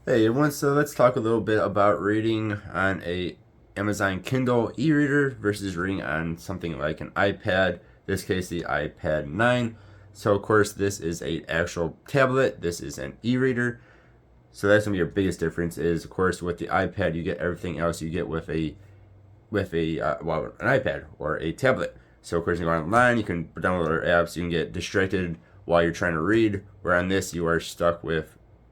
Hey everyone, so let's talk a little bit about reading on a Amazon Kindle e-reader versus reading on something like an iPad, in this case the iPad 9. So of course this is a actual tablet, this is an e-reader. So that's gonna be your biggest difference is of course with the iPad you get everything else you get with an iPad or a tablet. So of course you go online, you can download other apps, you can get distracted while you're trying to read. Where on this you are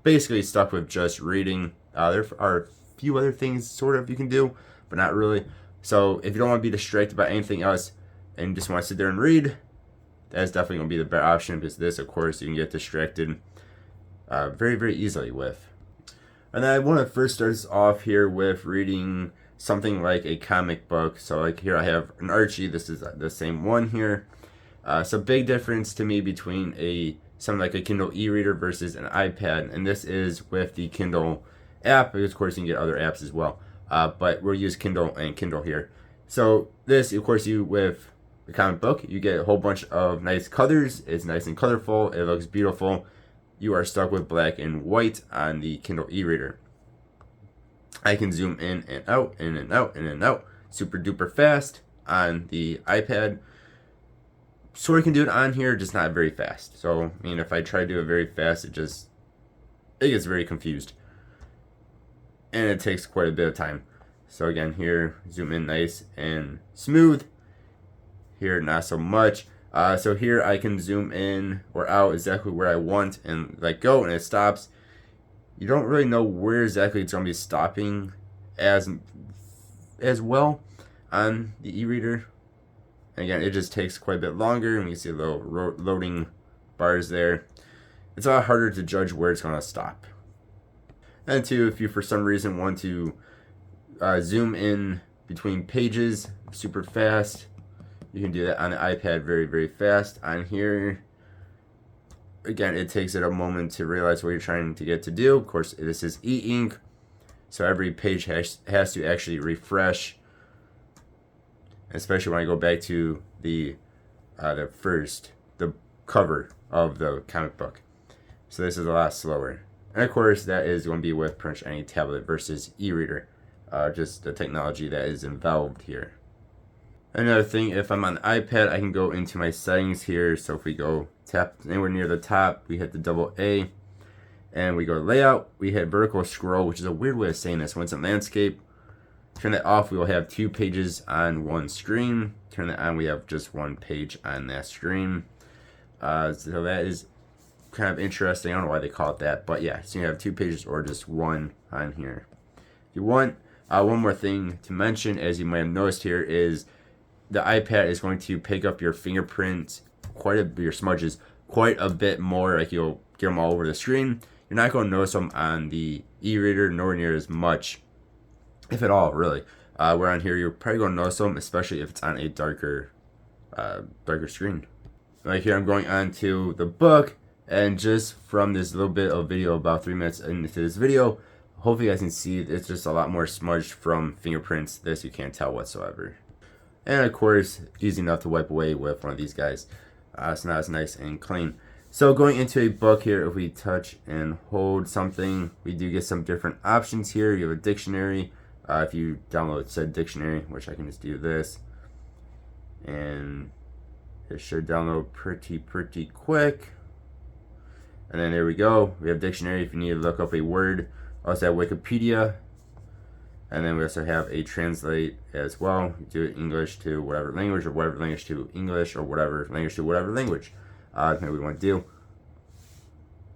basically stuck with just reading. There are a few other things sort of you can do, but not really. So if you don't want to be distracted by anything else and just want to sit there and read, that's definitely going to be the better option because this, of course, you can get distracted very, very easily with. And then I want to first start us off here with reading something like a comic book. So like here I have an Archie. This is the same one here. So big difference to me between something like a Kindle e-reader versus an iPad, and this is with the Kindle app. Of course, you can get other apps as well, but we'll use Kindle and Kindle here. So this, of course, you with the comic book, you get a whole bunch of nice colors. It's nice and colorful. It looks beautiful. You are stuck with black and white on the Kindle e-reader. I can zoom in and out, in and out, in and out, super duper fast on the iPad. Sort of can do it on here, just not very fast. So, I mean, if I try to do it very fast, it gets very confused. And it takes quite a bit of time. So again, here, zoom in nice and smooth. Here, not so much. So here I can zoom in or out exactly where I want and let go and it stops. You don't really know where exactly it's going to be stopping as well on the e-reader. Again, it just takes quite a bit longer, and you see the little loading bars there. It's a lot harder to judge where it's going to stop. And two, if you for some reason want to zoom in between pages super fast, you can do that on the iPad very, very fast. On here, again, it takes it a moment to realize what you're trying to get to do. Of course, this is e-ink, so every page has to actually refresh. Especially when I go back to the cover of the comic book. So this is a lot slower. And of course, that is going to be with pretty much any tablet versus e-reader. Just the technology that is involved here. Another thing, if I'm on the iPad, I can go into my settings here. So if we go tap anywhere near the top, we hit the double A. And we go to layout, we hit vertical scroll, which is a weird way of saying this. When it's in landscape, turn that off, we will have 2 pages on one screen. Turn that on, we have just 1 page on that screen. So that is kind of interesting. I don't know why they call it that, but yeah, so you have 2 pages or just 1 on here. If you want, one more thing to mention, as you might have noticed here, is the iPad is going to pick up your fingerprints, your smudges, quite a bit more. Like you'll get them all over the screen. You're not going to notice them on the e-reader, nowhere near as much, if at all, really. Where on here, you're probably going to notice them, especially if it's on a darker screen. Like here, I'm going on to the book, and just from this little bit of video, about 3 minutes into this video, hopefully you guys can see it's just a lot more smudged from fingerprints. This you can't tell whatsoever. And of course, easy enough to wipe away with one of these guys. It's not as nice and clean. So going into a book here, if we touch and hold something, we do get some different options here. You have a dictionary. If you download said dictionary, which I can just do this, and it should download pretty quick. And then there we go. We have dictionary if you need to look up a word. Also have Wikipedia, and then we also have a translate as well. You do it English to whatever language, or whatever language to English, or whatever language to whatever language that we want to do.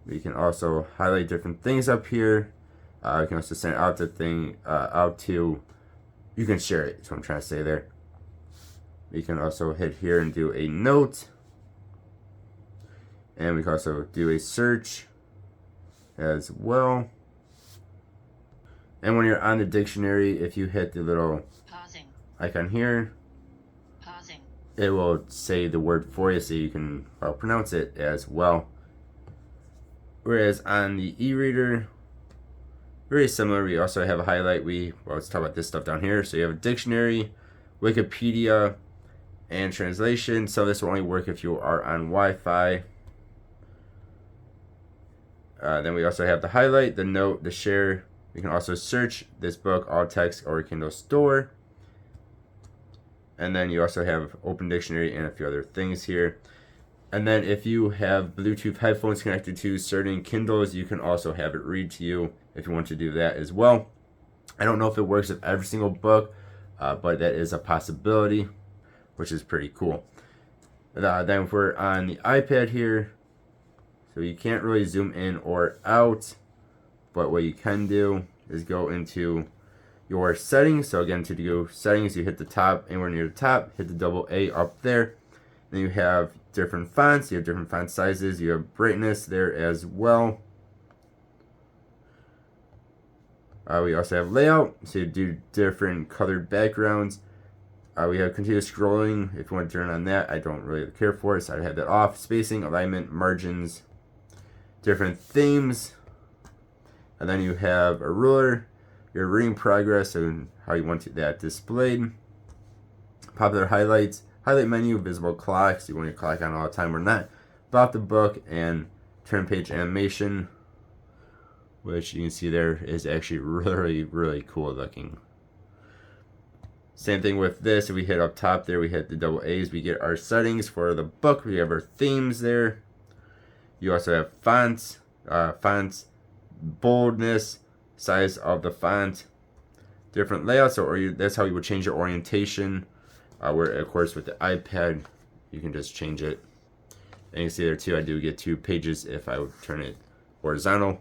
We can also highlight different things up here. You can also send out you can share it, that's what I'm trying to say there. We can also hit here and do a note. And we can also do a search as well. And when you're on the dictionary, if you hit the little icon here, it will say the word for you so you can pronounce it as well. Whereas on the e-reader, very similar. We also have a highlight. Let's talk about this stuff down here. So you have a dictionary, Wikipedia, and translation. So this will only work if you are on Wi-Fi. Then we also have the highlight, the note, the share. You can also search this book, all text, or Kindle store. And then you also have open dictionary and a few other things here. And then if you have Bluetooth headphones connected to certain Kindles, you can also have it read to you if you want to do that as well. I don't know if it works with every single book, but that is a possibility, which is pretty cool. Then we're on the iPad here, so you can't really zoom in or out, but what you can do is go into your settings. So again, to go settings, you hit the top, anywhere near the top, hit the double A up there. Then you have different fonts, you have different font sizes, you have brightness there as well. We also have layout, so you do different colored backgrounds. We have continuous scrolling, if you want to turn on that. I don't really care for it, so I have that off. Spacing, alignment, margins, different themes. And then you have a ruler, your reading progress, and how you want that displayed. Popular highlights, highlight menu, visible clocks, you want your clock on all the time or not. About the book, and turn page animation, which you can see there is actually really, really cool looking. Same thing with this. If we hit up top there, we hit the double A's, we get our settings for the book. We have our themes there. You also have fonts, boldness, size of the font, different layouts, or that's how you would change your orientation. Where of course with the iPad, you can just change it. And you can see there too, I do get 2 pages if I would turn it horizontal.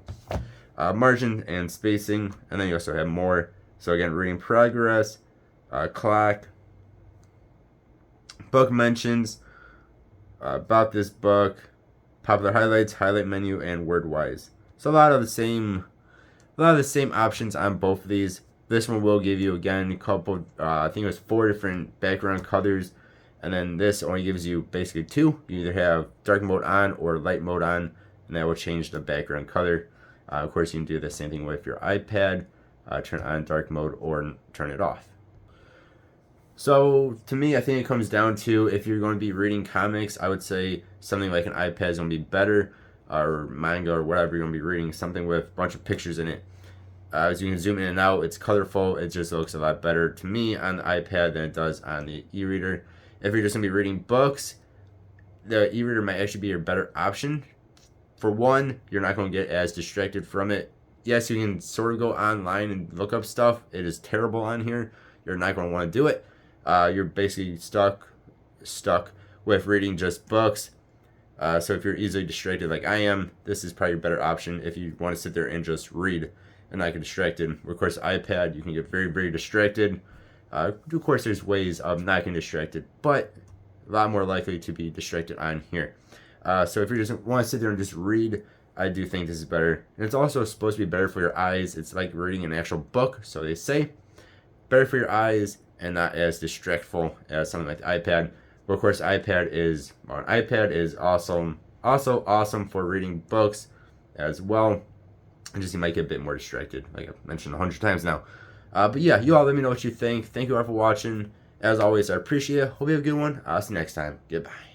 Margin and spacing, and then you also have more. So again, reading progress, clock, book mentions, about this book, popular highlights, highlight menu, and word-wise. So a lot of the same options on both of these. This one will give you again a couple, I think it was 4 different background colors, and then this only gives you basically 2. You either have dark mode on or light mode on, and that will change the background color. Of course, you can do the same thing with your iPad, turn on dark mode or turn it off. So to me, I think it comes down to, if you're going to be reading comics, I would say something like an iPad is going to be better, or manga or whatever you're going to be reading, something with a bunch of pictures in it. As you can zoom in and out, it's colorful, it just looks a lot better to me on the iPad than it does on the e-reader. If you're just going to be reading books, the e-reader might actually be your better option. For one, you're not going to get as distracted from it. Yes, you can sort of go online and look up stuff. It is terrible on here. You're not going to want to do it. You're basically stuck with reading just books. So if you're easily distracted like I am, this is probably a better option if you want to sit there and just read and not get distracted. Of course, iPad, you can get very, very distracted. Of course, there's ways of not getting distracted, but a lot more likely to be distracted on here. So if you just want to sit there and just read, I do think this is better. And it's also supposed to be better for your eyes. It's like reading an actual book, so they say. Better for your eyes and not as distractful as something like the iPad. But of course, iPad is awesome. Also awesome for reading books as well. And just you might get a bit more distracted, like I've mentioned 100 times now. But yeah, you all let me know what you think. Thank you all for watching. As always, I appreciate it. Hope you have a good one. I'll see you next time. Goodbye.